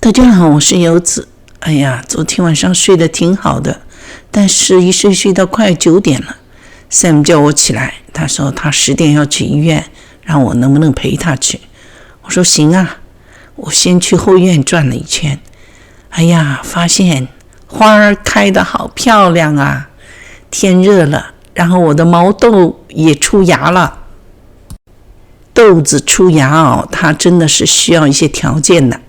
大家好，我是游子。哎呀，昨天晚上睡得挺好的，但是一睡到快9点了。Sam 叫我起来，他说他10点要去医院，让我能不能陪他去。我说行啊。我先去后院转了一圈，哎呀，发现花儿开得好漂亮啊！天热了，然后我的毛豆也出芽了。豆子出芽它真的是需要一些条件的，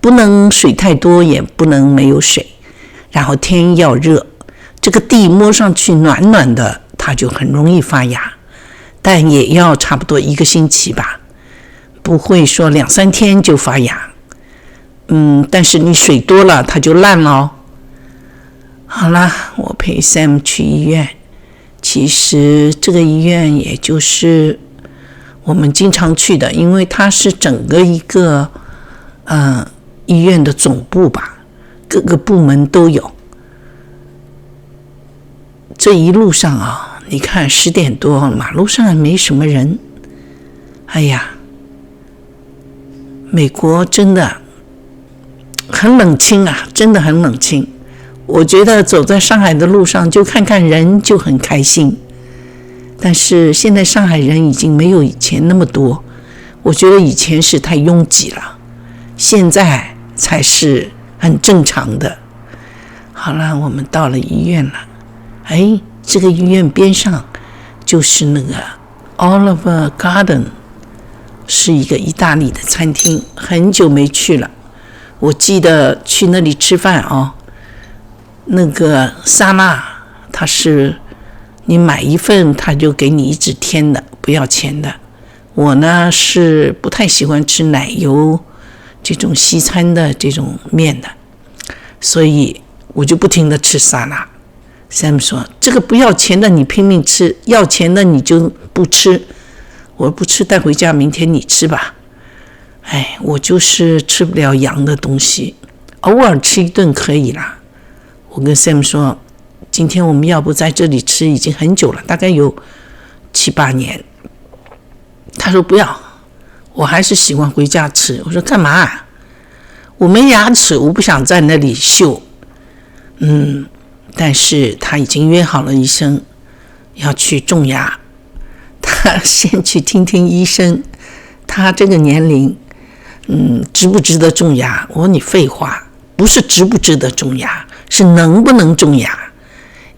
不能水太多，也不能没有水，然后天要热，这个地摸上去暖暖的，它就很容易发芽，但也要差不多1个星期吧，不会说2-3天就发芽。但是你水多了，它就烂了。好啦，我陪 Sam 去医院。其实这个医院也就是我们经常去的，因为它是整个一个医院的总部吧，各个部门都有。这一路上你看10点多，马路上没什么人。哎呀，美国真的很冷清啊，真的很冷清。我觉得走在上海的路上就看看人就很开心，但是现在上海人已经没有以前那么多，我觉得以前是太拥挤了，现在才是很正常的。好了，我们到了医院了。这个医院边上就是那个 Olive Garden， 是一个意大利的餐厅，很久没去了。我记得去那里吃饭那个沙拉它是你买一份他就给你一直添的，不要钱的。我呢是不太喜欢吃奶油这种西餐的这种面的，所以我就不停的吃沙拉。Sam 说这个不要钱的你拼命吃，要钱的你就不吃。我不吃带回家，明天你吃吧。我就是吃不了羊的东西，偶尔吃一顿可以啦。我跟 Sam 说今天我们要不在这里吃，已经很久了，大概有7-8年。他说不要，我还是喜欢回家吃。我说干嘛我没牙齿，我不想在那里秀。但是他已经约好了医生要去种牙，他先去听听医生，他这个年龄值不值得种牙。我说你废话，不是值不值得种牙，是能不能种牙。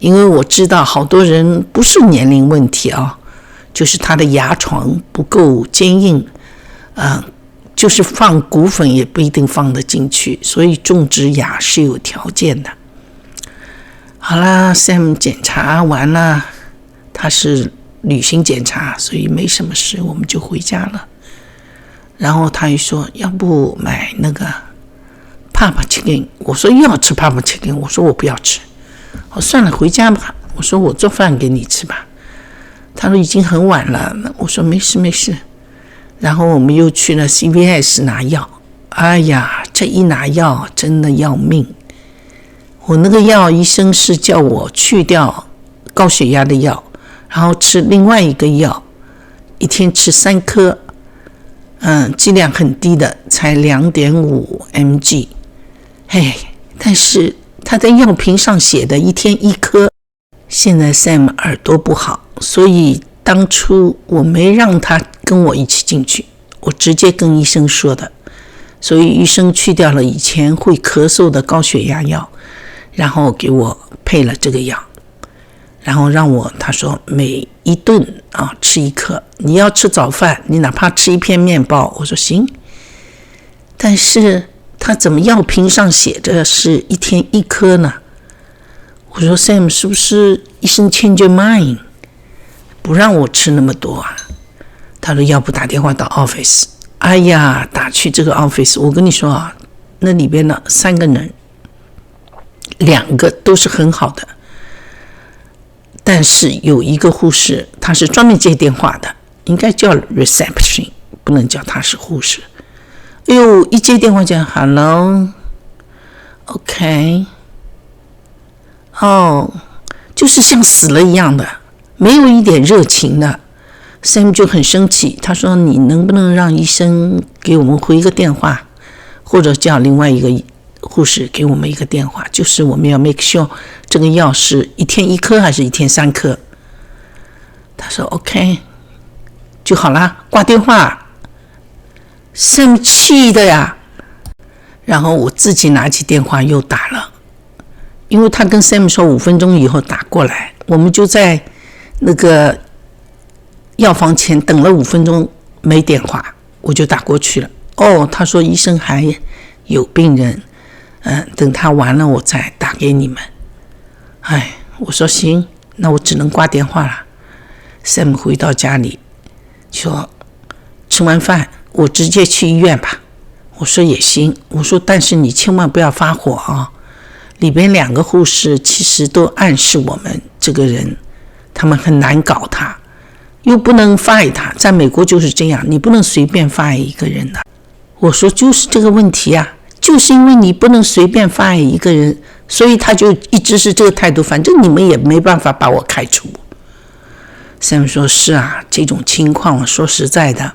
因为我知道好多人不是年龄问题就是他的牙床不够坚硬，就是放骨粉也不一定放得进去，所以种植牙是有条件的。好啦， Sam 检查完了，他是旅行检查，所以没什么事，我们就回家了。然后他又说要不买那个 Papa Chicken， 我说又要吃 Papa Chicken， 我说我不要吃。算了，回家吧。我说我做饭给你吃吧。他说已经很晚了，我说没事。然后我们又去了 CVS 拿药。哎呀，这一拿药真的要命。我那个药医生是叫我去掉高血压的药，然后吃另外一个药，一天吃3颗，剂量很低的，才2.5 mg。但是他在药瓶上写的一天1颗。现在 Sam 耳朵不好，所以当初我没让他跟我一起进去，我直接跟医生说的。所以医生去掉了以前会咳嗽的高血压药，然后给我配了这个药，然后让我，他说每一顿吃1颗，你要吃早饭你哪怕吃1片面包。我说行，但是他怎么药瓶上写着是一天1颗呢？我说 Sam 是不是医生 change your mind， 不让我吃那么多啊？他说要不打电话到 office。 哎呀，打去这个 office， 我跟你说那里边的3个人，2个都是很好的，但是有一个护士她是专门接电话的，应该叫 reception， 不能叫她是护士。一接电话讲 hello OK， 就是像死了一样的，没有一点热情的。Sam 就很生气，他说你能不能让医生给我们回个电话，或者叫另外一个护士给我们一个电话，就是我们要 make sure 这个药是一天1颗还是一天3颗。他说 OK 就好了，挂电话。生气的呀，然后我自己拿起电话又打了，因为他跟 Sam 说5分钟以后打过来，我们就在那个药房前等了5分钟，没电话，我就打过去了。他说医生还有病人，等他完了我再打给你们。我说行，那我只能挂电话了。Sam 回到家里说吃完饭我直接去医院吧。我说也行，我说但是你千万不要发火啊。里边2个护士其实都暗示我们这个人他们很难搞他，又不能 fire 他，在美国就是这样，你不能随便 fire 一个人的。我说就是这个问题啊，就是因为你不能随便 fire 一个人，所以他就一直是这个态度，反正你们也没办法把我开除。Sam 说是啊，这种情况说实在的，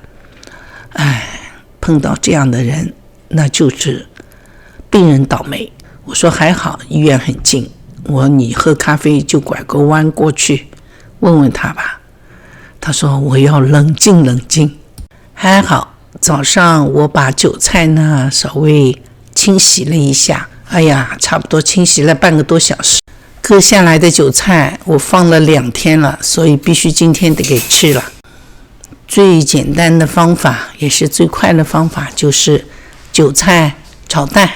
碰到这样的人那就是病人倒霉。我说还好医院很近，你喝咖啡就拐个弯过去问问他吧。他说我要冷静冷静。还好早上我把韭菜呢稍微清洗了一下，差不多清洗了半个多小时。割下来的韭菜我放了2天了，所以必须今天得给吃了。最简单的方法也是最快的方法就是韭菜炒蛋，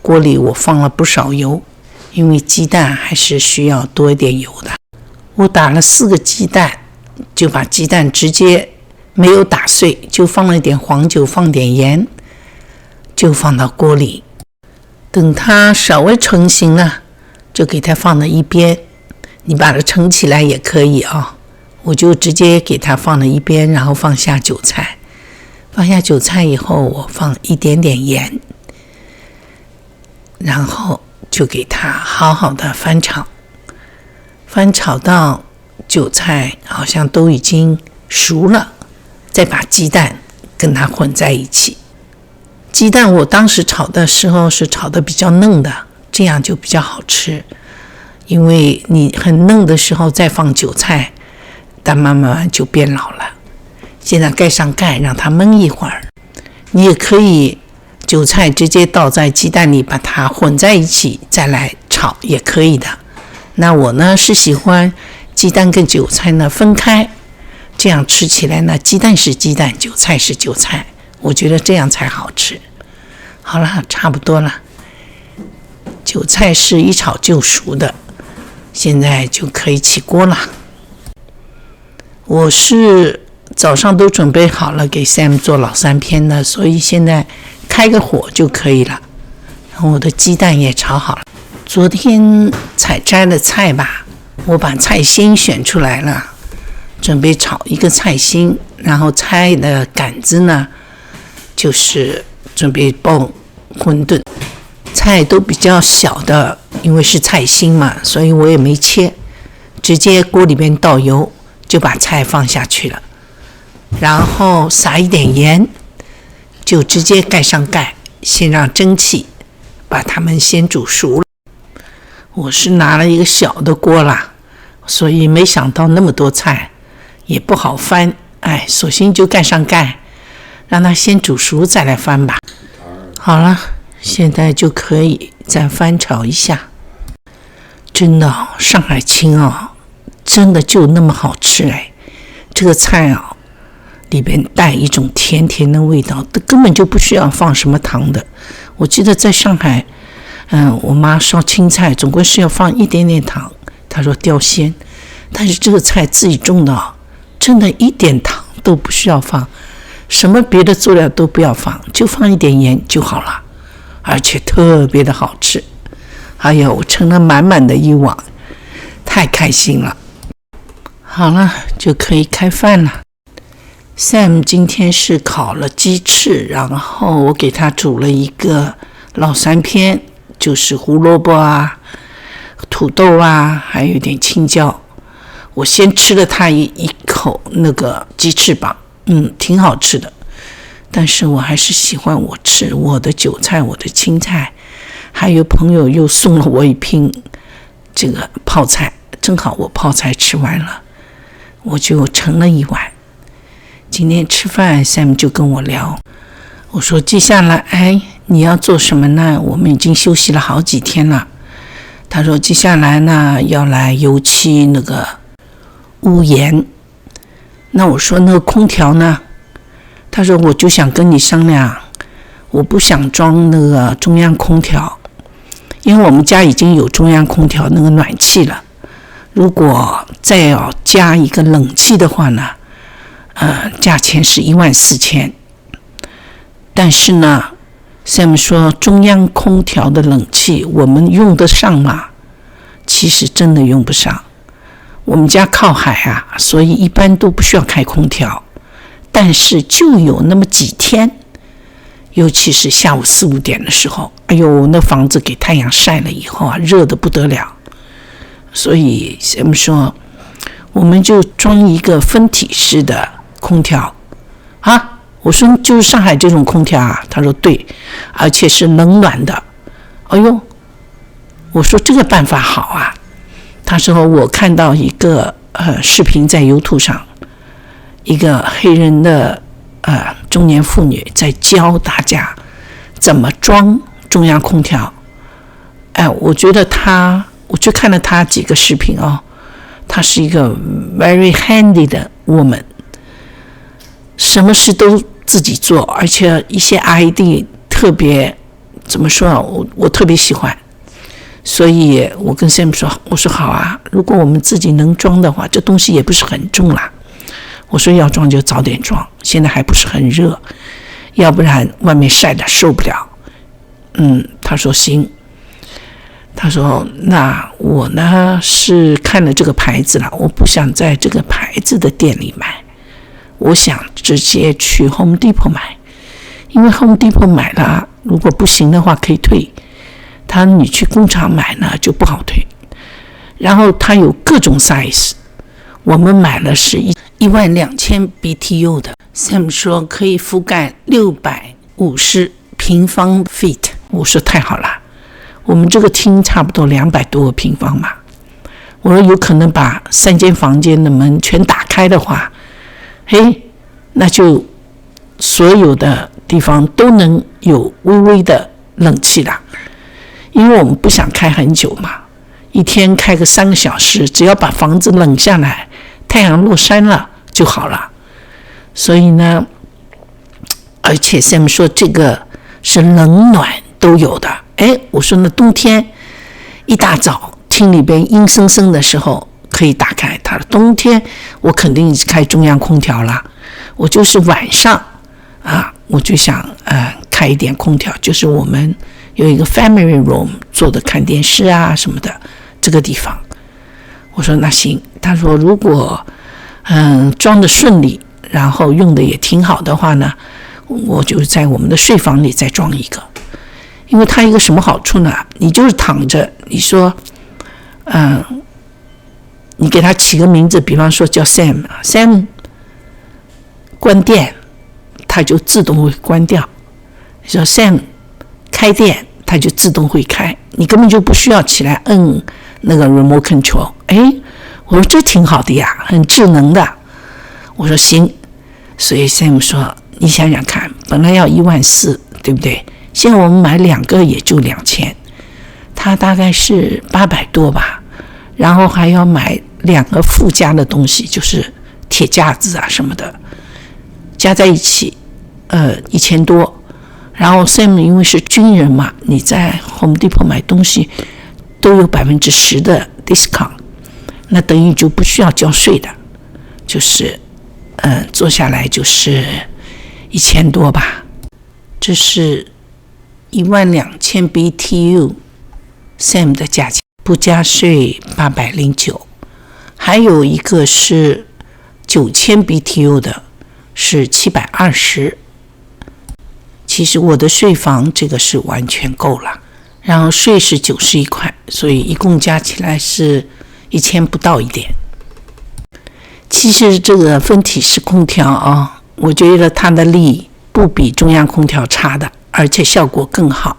锅里我放了不少油，因为鸡蛋还是需要多一点油的。我打了4个鸡蛋，就把鸡蛋直接没有打碎，就放了一点黄酒，放点盐，就放到锅里。等它稍微成型了，就给它放到一边。你把它盛起来也可以啊，我就直接给它放到一边，然后放下韭菜。放下韭菜以后，我放一点点盐，然后就给它好好的翻炒。翻炒到韭菜好像都已经熟了，再把鸡蛋跟它混在一起。鸡蛋我当时炒的时候是炒的比较嫩的，这样就比较好吃。因为你很嫩的时候再放韭菜，但慢慢就变老了。现在盖上盖让它焖一会儿。你也可以韭菜直接倒在鸡蛋里把它混在一起再来炒也可以的。那我呢是喜欢鸡蛋跟韭菜呢分开，这样吃起来呢鸡蛋是鸡蛋，韭菜是韭菜，我觉得这样才好吃。好了，差不多了。韭菜是一炒就熟的，现在就可以起锅了。我是早上都准备好了给 Sam 做老3篇的，所以现在开个火就可以了。然后我的鸡蛋也炒好了。昨天采摘的菜吧，我把菜心选出来了，准备炒一个菜心，然后菜的杆子呢就是准备爆馄饨。菜都比较小的，因为是菜心嘛，所以我也没切，直接锅里面倒油就把菜放下去了，然后撒一点盐，就直接盖上盖，先让蒸汽把它们先煮熟了。我是拿了一个小的锅啦，所以没想到那么多菜也不好翻，索性就盖上盖，让它先煮熟再来翻吧。好了，现在就可以再翻炒一下。真的上海青真的就那么好吃这个菜里边带一种甜甜的味道，根本就不需要放什么糖的。我记得在上海我妈烧青菜总归是要放一点点糖，她说掉鲜，但是这个菜自己种的真的一点糖都不需要放，什么别的佐料都不要放，就放一点盐就好了，而且特别的好吃。我盛了满满的一碗，太开心了。好了，就可以开饭了。Sam 今天是烤了鸡翅，然后我给他煮了一个老3篇，就是胡萝卜土豆还有一点青椒。我先吃了他一口那个鸡翅膀，挺好吃的。但是我还是喜欢我吃我的韭菜，我的青菜，还有朋友又送了我一瓶这个泡菜，正好我泡菜吃完了，我就盛了一碗。今天吃饭 Sam 就跟我聊，我说接下来你要做什么呢？我们已经休息了好几天了。他说接下来呢要来油漆那个屋檐。那我说那个空调呢？他说我就想跟你商量，我不想装那个中央空调，因为我们家已经有中央空调那个暖气了，如果再要加一个冷气的话呢，价钱是14000。但是呢 Sam 说中央空调的冷气我们用得上吗？其实真的用不上。我们家靠海啊，所以一般都不需要开空调，但是就有那么几天，尤其是下午4、5点的时候，哎呦，那房子给太阳晒了以后啊，热得不得了。所以我们说我们就装一个分体式的空调啊。我说就是上海这种空调啊，他说对，而且是冷暖的。哎呦，我说这个办法好啊。他说我看到一个视频在 YouTube 上，一个黑人的中年妇女在教大家怎么装中央空调。我觉得我去看了他几个视频哦，她是一个 very handy 的 woman， 什么事都自己做，而且一些 ID 特别怎么说啊，我特别喜欢。所以我跟 Sam 说，我说好啊，如果我们自己能装的话，这东西也不是很重啦。我说要装就早点装，现在还不是很热，要不然外面晒得受不了。他说行。他说那我呢是看了这个牌子了，我不想在这个牌子的店里买，我想直接去 Home Depot 买，因为 Home Depot 买了，如果不行的话可以退。你去工厂买呢就不好退，然后它有各种 size， 我们买了是12000 BTU 的。 Sam 说可以覆盖650平方 feet， 我说太好了，我们这个厅差不多200多个平方嘛，我说有可能把3间房间的门全打开的话，那就所有的地方都能有微微的冷气了。因为我们不想开很久嘛，一天开个3个小时，只要把房子冷下来，太阳落山了就好了。所以呢，而且 Sam 说这个是冷暖都有的。我说那冬天一大早厅里边阴森森的时候可以打开，他说冬天我肯定开中央空调了，我就是晚上我就想开一点空调，就是我们有一个 family room 做的看电视啊什么的这个地方。我说那行。他说如果装的顺利，然后用的也挺好的话呢，我就在我们的睡房里再装一个。因为它一个什么好处呢，你就是躺着，你说你给它起个名字，比方说叫 Sam 关电，它就自动会关掉。你说 Sam 开电，它就自动会开，你根本就不需要起来摁那个 remote control。我说这挺好的呀，很智能的。我说行。所以 Sam 说你想想看，本来要14000，对不对？现在我们买2个也就2000，它大概是800多吧，然后还要买2个附加的东西，就是铁架子啊什么的，加在一起1000多。然后 Sam 因为是军人嘛，你在 Home Depot 买东西都有10%的 discount， 那等于就不需要交税的，就是做下来就是1000多吧。这是12000 BTU Sam 的价钱，不加税809。还有一个是9000 BTU 的，是720。其实我的税房这个是完全够了，然后税是91块，所以一共加起来是1000不到一点。其实这个分体式空调我觉得它的力不比中央空调差的，而且效果更好。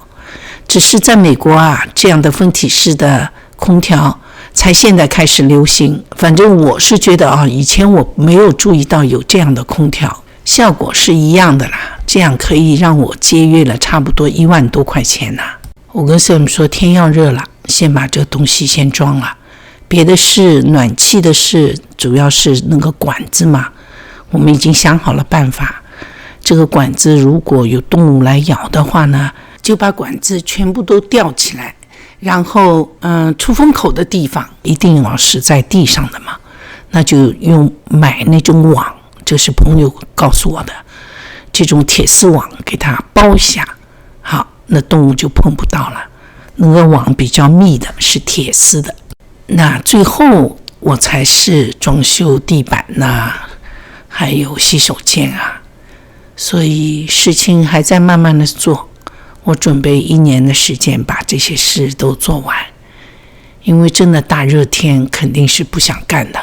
只是在美国啊，这样的分体式的空调才现在开始流行。反正我是觉得啊，以前我没有注意到有这样的空调，效果是一样的啦。这样可以让我节约了差不多1万多块钱啦。我跟 Sam 说，天要热了，先把这个东西先装了。别的事，暖气的事，主要是那个管子嘛，我们已经想好了办法。这个管子如果有动物来咬的话呢，就把管子全部都吊起来，然后出风口的地方一定要是在地上的嘛，那就买那种网，这是朋友告诉我的，这种铁丝网给它包一下，好，那动物就碰不到了。那个网比较密的，是铁丝的。那最后我才是装修地板还有洗手间啊，所以事情还在慢慢的做。我准备1年的时间把这些事都做完，因为真的大热天肯定是不想干的。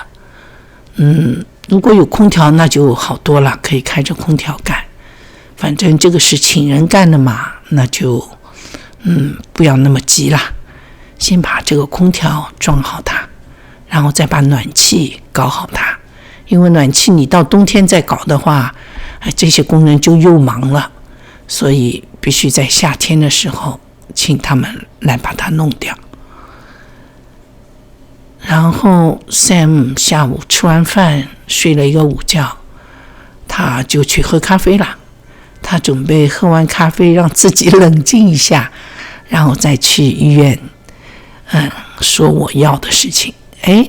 如果有空调那就好多了，可以开着空调干。反正这个是请人干的嘛，那就不要那么急啦。先把这个空调装好它，然后再把暖气搞好它。因为暖气你到冬天再搞的话，这些工人就又忙了，所以必须在夏天的时候请他们来把它弄掉。然后 Sam 下午吃完饭睡了一个午觉，他就去喝咖啡了。他准备喝完咖啡让自己冷静一下，然后再去医院说我要的事情。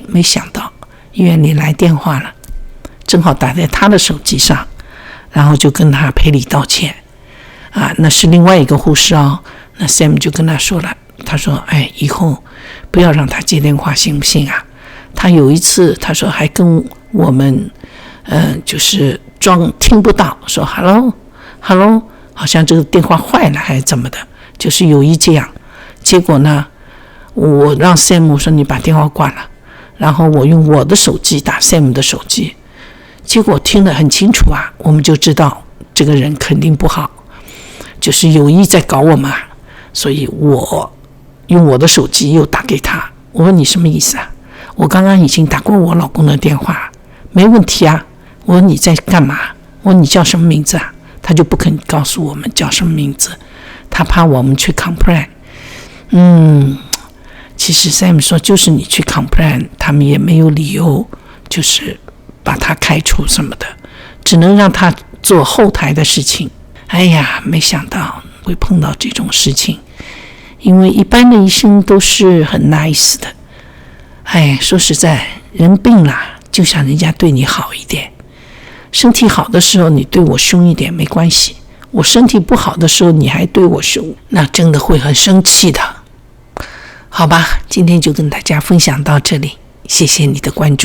没想到医院里来电话了，正好打在他的手机上，然后就跟他赔礼道歉那是另外一个护士哦。那 Sam 就跟他说了，他说以后不要让他接电话行不行啊？他有一次他说还跟我们就是装听不到，说 hello， 好像这个电话坏了还是怎么的，就是有意这样。结果呢，我让 Sam 说你把电话挂了，然后我用我的手机打 Sam 的手机，结果听得很清楚啊，我们就知道这个人肯定不好，就是有意在搞我们所以我用我的手机又打给他，我问你什么意思啊？我刚刚已经打过我老公的电话，没问题啊。我问你在干嘛？我问你叫什么名字啊？他就不肯告诉我们叫什么名字，他怕我们去 complain。其实 Sam 说就是你去 complain， 他们也没有理由就是把他开除什么的，只能让他做后台的事情。没想到会碰到这种事情，因为一般的医生都是很 nice 的。说实在，人病了就想人家对你好一点。身体好的时候你对我凶一点没关系，我身体不好的时候你还对我凶，那真的会很生气的。好吧，今天就跟大家分享到这里，谢谢你的关注。